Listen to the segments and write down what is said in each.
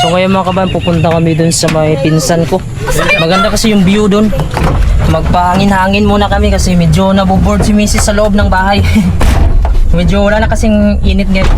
So ngayon mga kabayan, pupunta kami dun sa may pinsan ko. Maganda kasi yung view dun. Magpahangin-hangin muna kami kasi medyo naboboard si Mrs. sa loob ng bahay. Medyo wala na kasing init ngayon.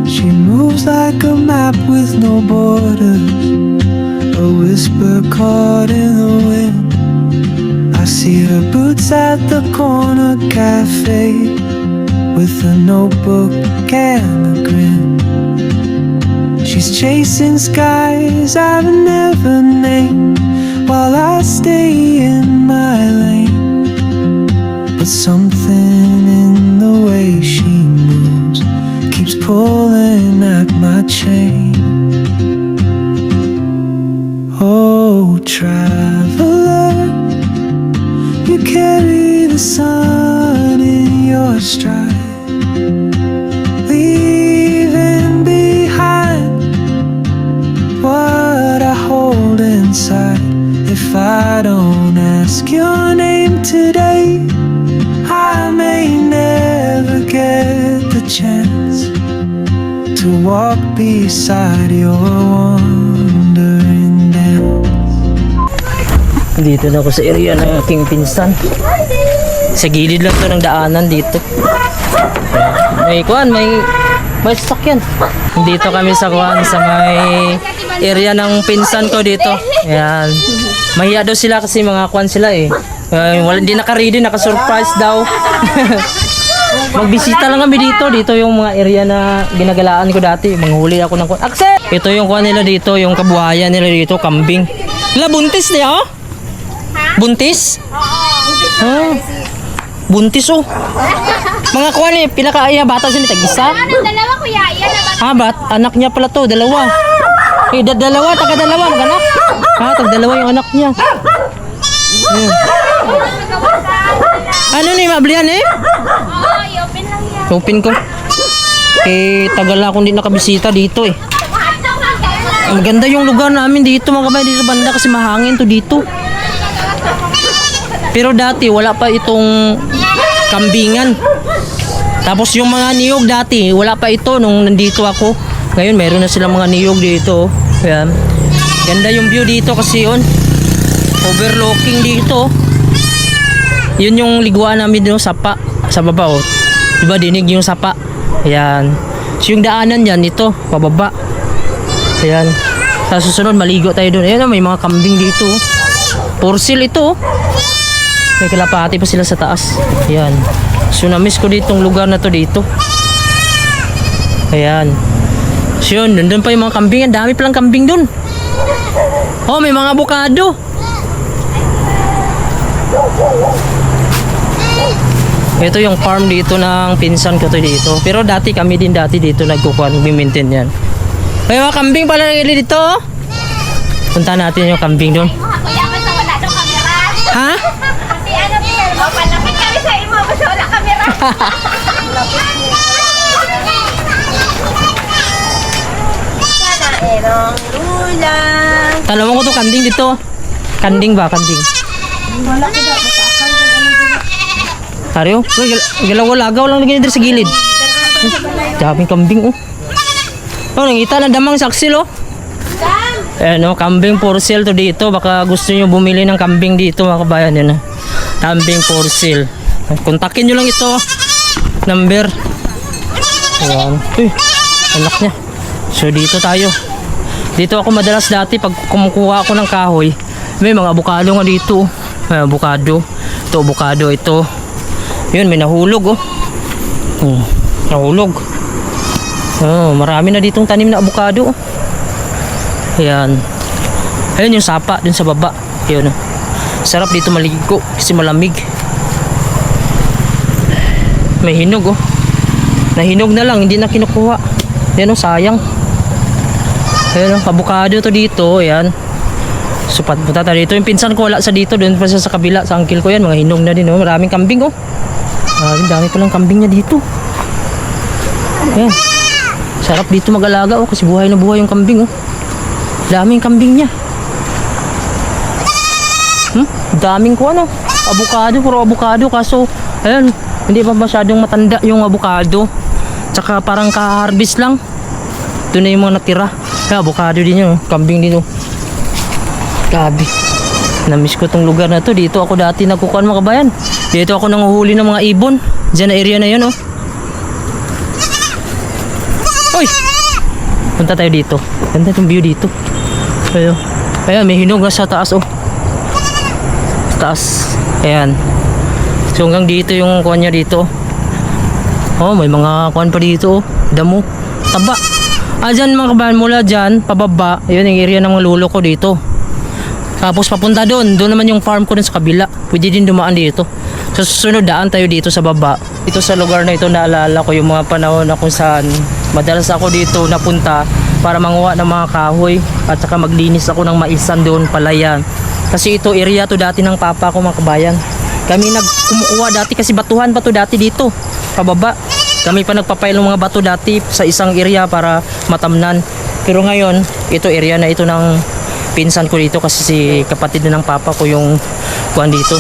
She moves like a map with no borders, a whisper caught in the wind. I see her boots at the corner cafe with a notebook and a grin. She's chasing skies I've never named while I stay in my lane. But something in the way she moves keeps pulling at my chain. Oh, traveler, you carry the sun in your stride, leaving behind what I hold inside. If I don't ask your name today, I may never get the chance to walk beside your wandering dance. Dito na ako sa area ng aking pinsan. Sa gilid lang to ng daanan dito. May kuan, may sasakyan. Dito kami sa kuan, sa may area ng pinsan ko dito. Ayan. Mahiya daw sila kasi mga kuan sila eh. Hindi naka-ready, naka-surprise daw. Magbisita lang kami dito. Dito yung mga area na ginagalaan ko dati. Manghuli ako ng kuan. Akse! Ito yung kuan nila dito, yung kabuhayan nila dito, kambing. Wala, buntis niya oh? Buntis? Oo. Buntis oh. Mga kuwan eh, pila ka iya bata sila tag-isa? Dalawa kuya, iyan na Ah, anak niya pala to, dalawa. Eh, dalawa, taga-dalawa, mag-anak. Ah, tag-dalawa yung anak niya. Ayun. Ano ni, mablihan eh? Oo, i-open lang yan. Open ko. Eh, tagal na akong di nakabisita dito eh. Maganda yung lugar namin dito mga kabay, dito banda kasi mahangin to dito. Pero dati wala pa itong kambingan. Tapos yung mga niyog dati wala pa ito nung nandito ako. Ngayon meron na silang mga niyog dito. Ayan. Ganda yung view dito kasi yun. Overlooking dito. Yun yung liguan namin dito, sapa. Sa baba oh. Diba dinig yung sapa. Ayan. So yung daanan yan ito, pababa. Ayan. Sa susunod maligo tayo doon. Ayan, may mga kambing dito. For sale ito. May kalapati pa sila sa taas. Ayan. So na-miss ko ditong lugar na to dito. Ayan. So yun, nandun pa yung mga kambing. Ang dami palang kambing dun. Oh, may mga avocado. Ito yung farm dito ng pinsan ko to dito. Pero dati kami din dito nagkukuhan, maintain yan. May mga kambing pala dito. Punta natin yung kambing dun. Kuya, basta wala daw kamera. Ha? Kasi ano, oh, palapit kami sa imo, basta wala kamera. Sana erong lulang. Tanong ko to kanding dito. Kanding ba? Kanding. Wala ko daw, masakal. Karyo? Galaw-lagaw lang lagi dito sa gilid. Daming kambing oh. Oh, nangita na damang saksil oh. Eh no, kambing for sale to dito. Baka gusto nyo bumili ng kambing dito mga kabayan yun. Kambing for sale. Kontakin nyo lang ito. Number. Ayan. Uy, anak niya. So dito tayo. Dito ako madalas dati pag kumukuha ako ng kahoy. May mga avocado nga dito. May avocado. Ito avocado ito. Yun, may nahulog oh. Nahulog. Oh, marami na ditong tanim na avocado oh. Ayan. Ayun yung sapa dun sa baba. Ayun. Sarap dito maligo kasi malamig. May hinog oh. Nahinog na lang, hindi na kinukuha. Ayan oh, sayang. Ayun oh, avocado to dito. Ayan. So punta tayo dito. Yung pinsan ko wala sa dito. Doon pa sa kabila sa uncle ko yan. Mga hinog na din oh. Maraming kambing oh. Dami palang kambing niya dito. Ayan. Sarap dito mag-alaga oh, kasi buhay na buhay yung kambing oh. Daming kambing niya. Daming ko ano. Avocado, puro avocado kaso ayun, hindi pa masyadong matanda yung avocado. Tsaka parang ka-harvest lang. Ito na yung mga natira. Kaya avocado din yun, oh. Kambing din oh. Grabe. Namiss ko tong lugar na to. Dito ako dati nagkukuhan mga kabayan. Dito ako nanguhuli ng mga ibon. Diyan na area na yun oh. Uy! Punta tayo dito. Ganda itong view dito. Ayun. Ayan, may hinog na sa taas oh. Taas. Ayan. So hanggang dito yung kuhan niya dito. Oh, may mga kuhan pa dito oh. Damo. Taba. Dyan mga kabayan, mula dyan, pababa. Yun yung area ng mga lulo ko dito. Tapos papunta doon. Doon naman yung farm ko dun sa kabila. Pwede din dumaan dito. So susunod daan tayo dito sa baba. Ito sa lugar na ito naalala ko yung mga panahon na kung saan madalas ako dito napunta para manguha ng mga kahoy at saka maglinis ako ng maisan doon, palayan. Kasi ito area to dati ng papa ko mga kabayan. Kami nagkumukuha dati kasi batuhan pa to dati dito. Pababa. Kami pa nagpapail ng mga bato dati sa isang area para matamnan. Pero ngayon, ito area na ito ng pinsan ko dito kasi si kapatid na ng papa ko yung kuhan dito.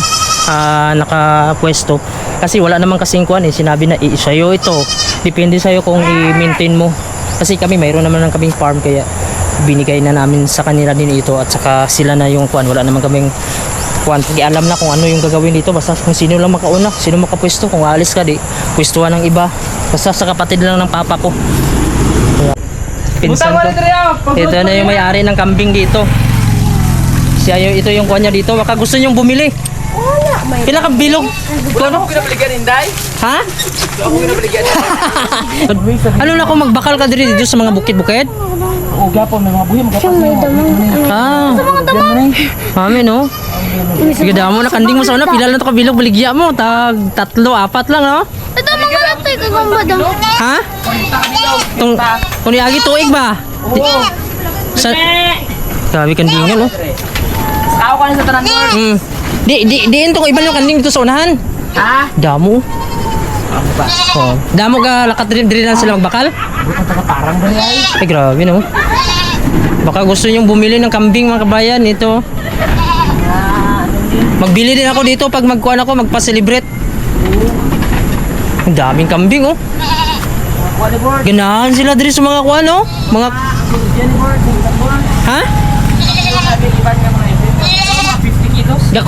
Nakapwesto. Kasi wala naman kasing kuhan eh. Sinabi na sa'yo ito. Depende sa'yo kung i-maintain mo. Kasi kami mayroon naman ng kaming farm kaya binigay na namin sa kanila din ito at saka sila na yung kuhan. Wala naman kaming kuhan. Hindi alam na kung ano yung gagawin dito. Basta kung sino lang makauna, sino makapwesto. Kung aalis ka di, pwestuhan ng iba. Basta sa kapatid lang ng papa ko. Pinsan ko. Ito na yung may-ari ng kambing dito. Siya ito yung kuha niya dito. Baka gusto niyong bumili. Pila ka bilog? Ano ko pinabaligyan, Inday? Ha? Ako pinabaligyan. Ano na kung magbakal ka dito sa mga bukid-bukid? Oo, gapon, may mga buhi, Mami no? Sige damo na kanding mo sa una. Pila lang ito ka bilog baligya mo. Tag 3, 4 lang no? Ito mga natin kagamba daw. Ha? Kung niagi tuig ba? Oo. Sa... Sabi kandingan no? Ako ka na sa tanan, Diin to ko iban yung kanding dito sa unahan. Ha? Damo. Oh. Damo ka lakat diri na sila magbakal? Parang ba yan? Ay grabe no. Baka gusto nyong bumili ng kambing mga kabayan ito. Magbili din ako dito pag magkuhan ako magpa-celebrate. Ang daming kambing oh. Ganahan sila diri sa mga kuhan oh. Mga ha? 50 kilos. Ga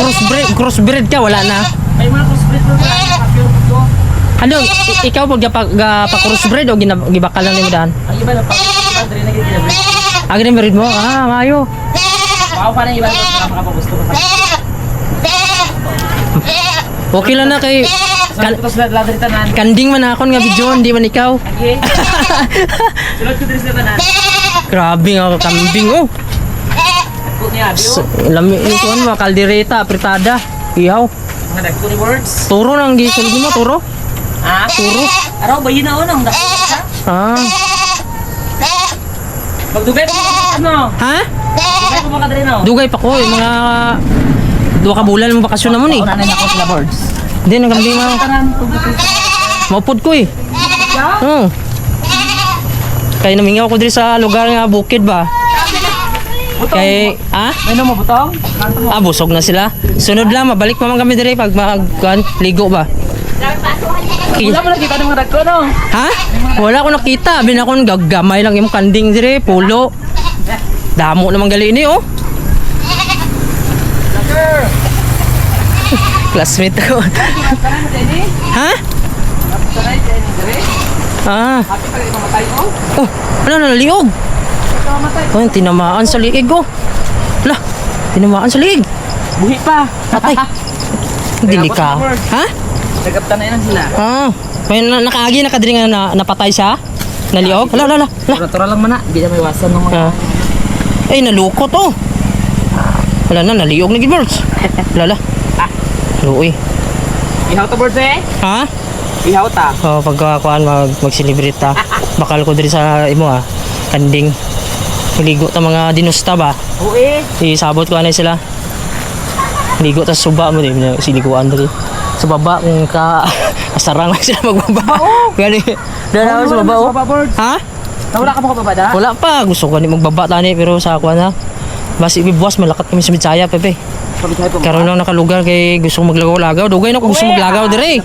crossbreed ka wala na. May mga crossbreed mo ba? Ano, ikaw pag pa-crossbreed o gibakal lang nimo daan? Ang iba na pag-breed na ginabreed. Agad na mo? Mayo. Ako pa na iba na makapagusto ko pa. Okay lang na kay Tapos ladri tanan. kanding man ako nga video, hindi man ikaw. Okay. Sulod ko diri sa tanan. Grabe nga kambing oh. Ko niya, bio. Lami ko ano, kaldereta, apritada, ihaw. Mga dagko ni words. Turo nang gisulod mo, turo. Ha? Turo. Araw ba yun na unang dagko ka? Ah. Magdugay ko ano? Ha? Dugay ko mga diri no. Dugay pa ko, yung mga 2 ka bulan mo bakasyon na mo ni. Una na ako sila birds. Hindi nang kambing mo. Tanan tugtog. Maupod ko eh. Oo. Kaya namingaw ko diri sa lugar nga bukid ba. Kay, May no mabutong? busog na sila. Sunod lang, mabalik pa man kami diri pag ligo ba. Wala mo nakita ng mga dagko no. Ha? Wala ko nakita. Bin ako gagamay lang yung kanding diri, pulo. Damo naman gali ini oh. Classmate ko. Ha? Happy ka rin mamatay mo? Oh, ano na liog? Oh, tinamaan sa liig oh. Lah, tinamaan sa liig. Buhi pa. Patay. Delika. Ha? Nagaptan na yan sila. May nakaagi nakadiri nga na napatay siya. Naliog. Ala. Tura lang mana. Hindi na may wasan ng mga. Ay, nalukot oh. Wala na, naliog na gibirds. Lala. Luoy. Ihaw ta birds eh? Ha? Ihaw ta. Oh, pagkakuan mag-celebrate ta. Bakal ko diri sa imo kanding. Ligo ta mga dinusta ba? Uwi. Isabot ko anay sila. Ligo ta sa suba mo din siliguan diri. Sa baba kung ka asarang lang sila magbaba. Gali. Dala sa baba oh. Birds. Ha? Wala ka mo kababada? Wala pa. Gusto ko ni magbaba tani pero sa ako na. Mas ibibuwas malakat kami sa Mitsaya, pepe. Karon lang nakalugar kay gusto ko maglagaw-lagaw. Dugay na ko gusto maglagaw dire.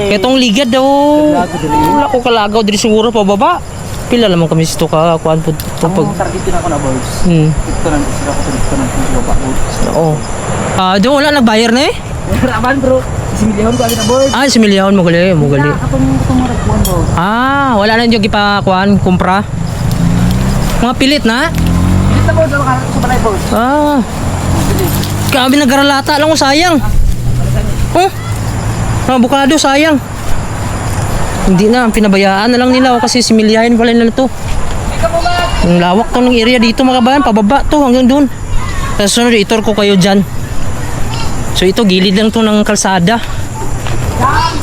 Kaya tong ligad daw. Wala ko kalagaw dire siguro pa baba. Pila lamang kami sito ka kuan pud Ang pag. target din ako na boys. Hmm. Ito na sila ko dito na sa baba. Oo. Do wala nagbayar na eh. Raman bro. Similihon ko na boys. Ah, si Milion mo gali, mo gali. Atong mo ragpuan bro. Ah, wala na yung pa kuan kumpra. Mga pilit na. Dito na boys, sa balay boys. Ah. Grabe nagaralata lang ko sayang. Oh. Bukado sayang. Hindi na, pinabayaan na lang nila kasi similyahin pala nila to. Ang lawak to ng area dito mga kabayan, pababa to hanggang doon. Tapos sunod, itor ko kayo dyan. So ito, gilid lang to ng kalsada.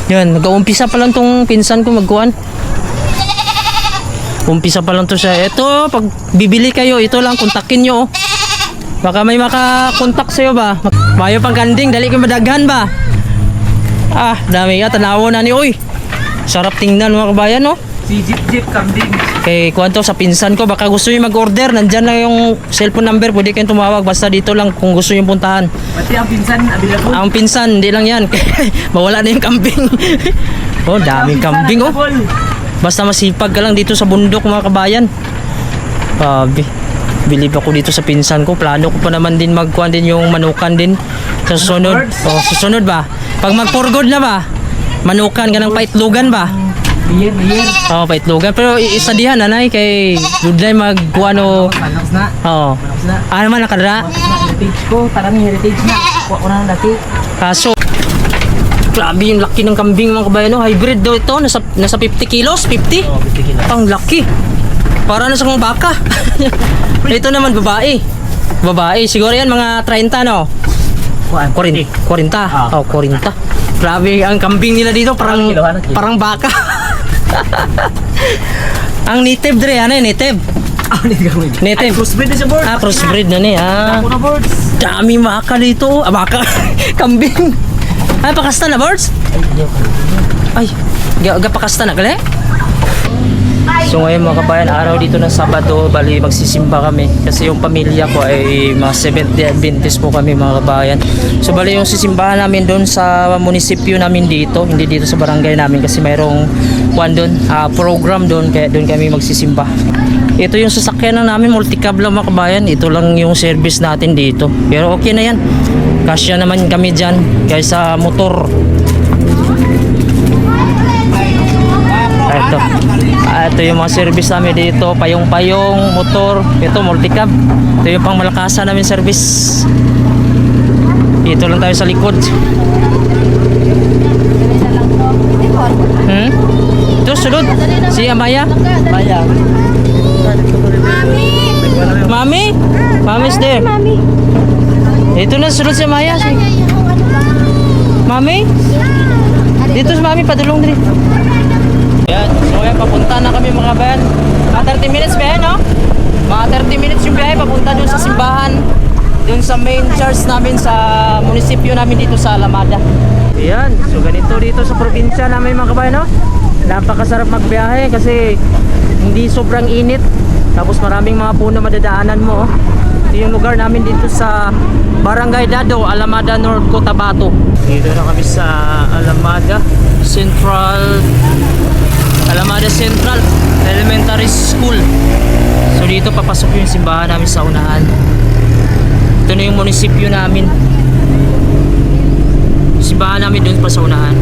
Yan, nag-uumpisa pa lang tong pinsan ko magkuhan. Umpisa pa lang to siya. Ito, pag bibili kayo, ito lang, kontakin nyo. Baka may makakontak sa'yo ba? Mayo pang kanding, dali kayo madaghan ba? Ah, dami ka, tanawo na ni Uy. Sarap tingnan mga kabayan, no? Si Jeep kambing. Kay kuwanto sa pinsan ko, baka gusto nyo mag-order, nandyan lang yung cellphone number, pwede kayong tumawag, basta dito lang kung gusto nyo puntahan. Pati ang pinsan, available. Ang pinsan, hindi lang yan. Mawala na yung kambing. Oh, daming kambing, oh. Basta masipag ka lang dito sa bundok mga kabayan. Grabe. Bilib ako dito sa pinsan ko. Plano ko pa naman din magkuhan din yung manukan din. Sa susunod. Oh, susunod ba? Pag mag-forgod na ba? Manukan ka ng paitlugan ba? Biyer. Oo, paitlugan. Pero isa dihan, nanay, kay good day magkuhan o... Manakas na. Oo. Na. Ano man nakadra? Heritage ko, tarang heritage na. Kuha ko na ng dati. Kaso, grabe yung laki ng kambing mga kabayan. No? Hybrid daw ito. Nasa 50 kilos? 50? Oh, 50 kilos. Ang laki. Para na sa kong baka. Ito naman babae. Babae. Siguro yan mga 30 no? 40. 40. Oh, 40. Grabe ang kambing nila dito. Parang, parang baka. Ang native dre. Ano yung native? Native. Crossbreed na siya board. Ah, crossbreed na ni. Ah. Ako na boards. Dami baka dito. Ah, baka. Kambing. Ay, pakasta na, birds? Ay, gapakasta na, gali? So ngayon mga kabayan, araw dito ng Sabado, bali magsisimba kami. Kasi yung pamilya ko ay mga Seventh-day Adventist po kami mga kabayan. So bali yung sisimbahan namin doon sa munisipyo namin dito, hindi dito sa barangay namin kasi mayroong program doon, kaya doon kami magsisimba. Ito yung sasakyan na namin, multicab lang mga kabayan. Ito lang yung service natin dito. Pero okay na yan. Kasya naman kami dyan kaysa motor. Ito yung mga service namin dito. Payong-payong, motor. Ito, multicab. Ito yung pang malakasan namin service. Dito lang tayo sa likod. Ito, sulod. Si Amaya. Amaya. Mami? Mami's there. Ito na, sulod si Amaya. Mami? Dito si Mami, padulong din. Yan, so yan, papunta na kami mga bayan. Mga 30 minutes ba yan, no? Mga 30 minutes yung biyahe, papunta dun sa simbahan. Dun sa main church namin sa munisipyo namin dito sa Alamada. Yan, so ganito dito sa probinsya namin mga kabayan, no? Napakasarap magbiyahe kasi hindi sobrang init. Tapos maraming mga puno madadaanan mo, oh. Ito yung lugar namin dito sa Barangay Dado, Alamada North, Cotabato. Dito na kami sa Alamada Central Elementary School. So dito papasok yung simbahan namin sa unahan. Ito na yung munisipyo namin. Simbahan namin doon pa sa unahan.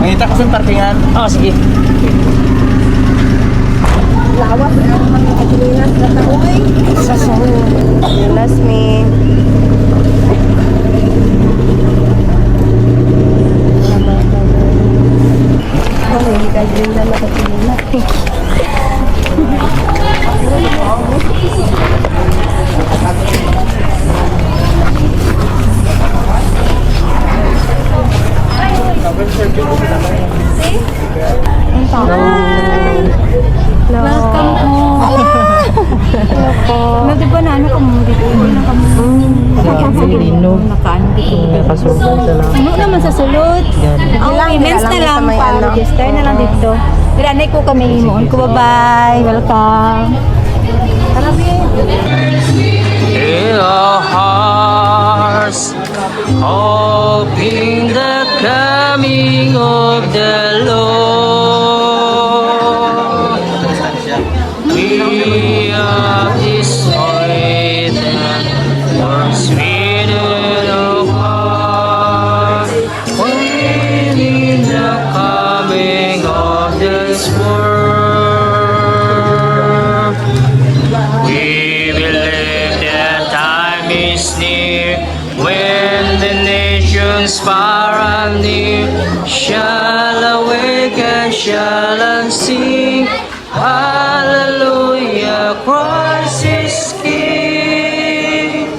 May takas ng parkingan. Oh, sige. Lawas na naman ang kagilinas na taoy. Sa kagilinas me. Oh, hindi kagilinas na kagilinas. kan Nakasulat sa lang. ano naman sa sulod payments na lang pa-register na lang dito Bilanay ko kami imoon ko bye welcome In our hearts, hoping the coming of the Lord. We are disappointed, for sweet in our heart, waiting the coming of this world. We believe that time is near when the nations far and near shall awake and shall sing. Hallelujah, Christ is King.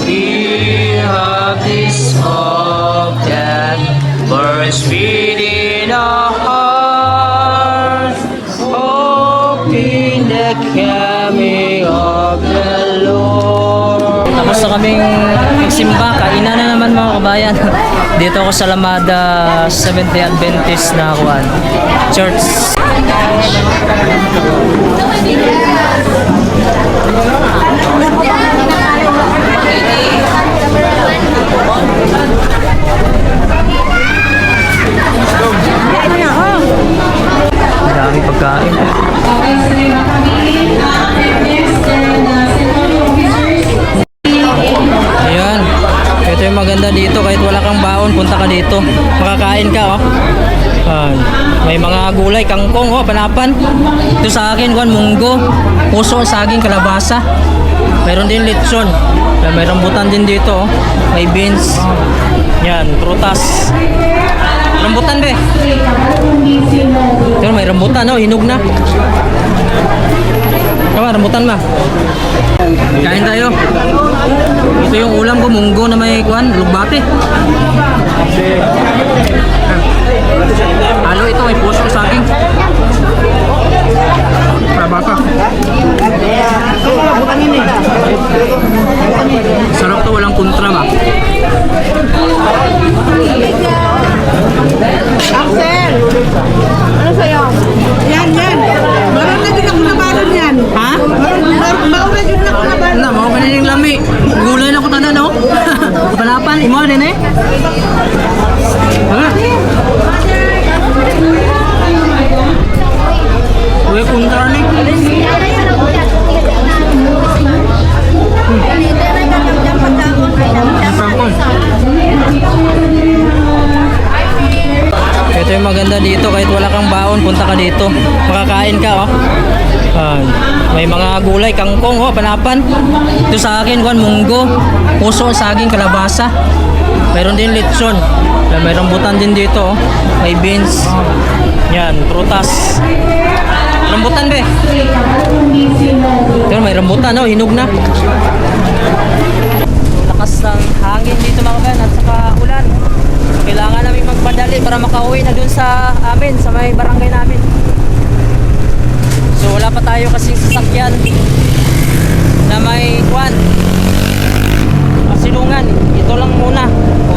We have this hope that burns within our hearts, hoping the coming of the Lord. Tapos na kaming magsimba, kainan na naman mga kabayan. Dito ako sa Lamada Seventh Day Adventist na kuan Church. Ang dami pagkain. Ayan. Ito yung maganda dito. Kahit wala kang baon, punta ka dito. Makakain ka, oh. Ayan. May mga gulay, kangkong, oh, panapan. Ito sa akin, kuan, munggo. Puso, saging, kalabasa. Mayroon din lechon. Ayan, may rambutan din dito, oh. May beans. Yan, prutas. Rambutan, be. Ito, may rambutan, oh. Hinog na. Kawan, rambutan ma. Kain tayo. Ito yung ulam ko, munggo na may kuan, lugbate. Halo ito, may puso saging. Baka. Sarap to, walang kontra ba? Axel ano sa'yo? Yan meron na din ako nabalon yan Ha? mauna din ako nabalon Na, mau ka na yung lami. Gulay na ko tada, no? Panapan, imo din eh. Ha? Uy, kontra ni. Ito yung maganda dito, kahit wala kang baon, punta ka dito. Makakain ka, oh. May mga gulay, kangkong, oh, panapan. Ito sa akin, kuan, munggo, puso, saging, kalabasa. Mayroon din lechon. May rambutan din dito, oh. May beans. Yan, prutas. Rambutan, be. Ito, may rambutan, oh, hinog na. Lakas ng hangin dito mga kabayan at saka ulan. Kailangan namin magpadali para makauwi na dun sa amin, sa may barangay namin. So wala pa tayo kasing sasakyan na may kwan, silungan. Ito lang muna,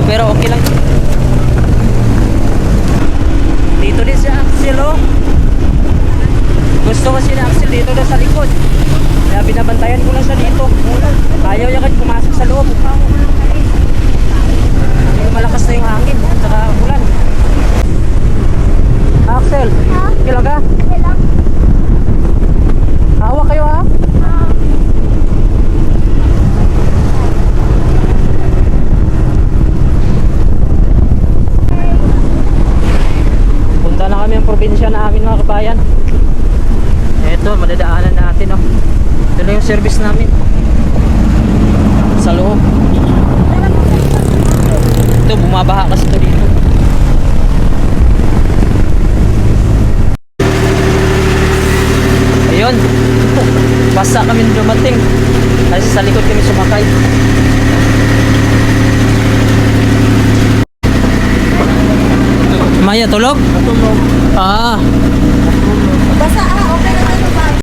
pero okay lang. Dito din si Axel, oh. Gusto kasi ni Axel dito na sa likod, kaya binabantayan ko lang siya dito. Ayaw niya kahit pumasok sa loob. Malakas na yung hangin at saka ulan. Axel, kailan ka? Hawak kayo, ha? Punta na kami ang probinsya namin mga kabayan. Eto, madadaanan natin, oh. Ito na yung service namin sa loob. Ito, bumabaha kasi ito dito. Ayun, basa kami dumating kasi sa likod kami sumakay. Maya, tulog? Tulog. Ah,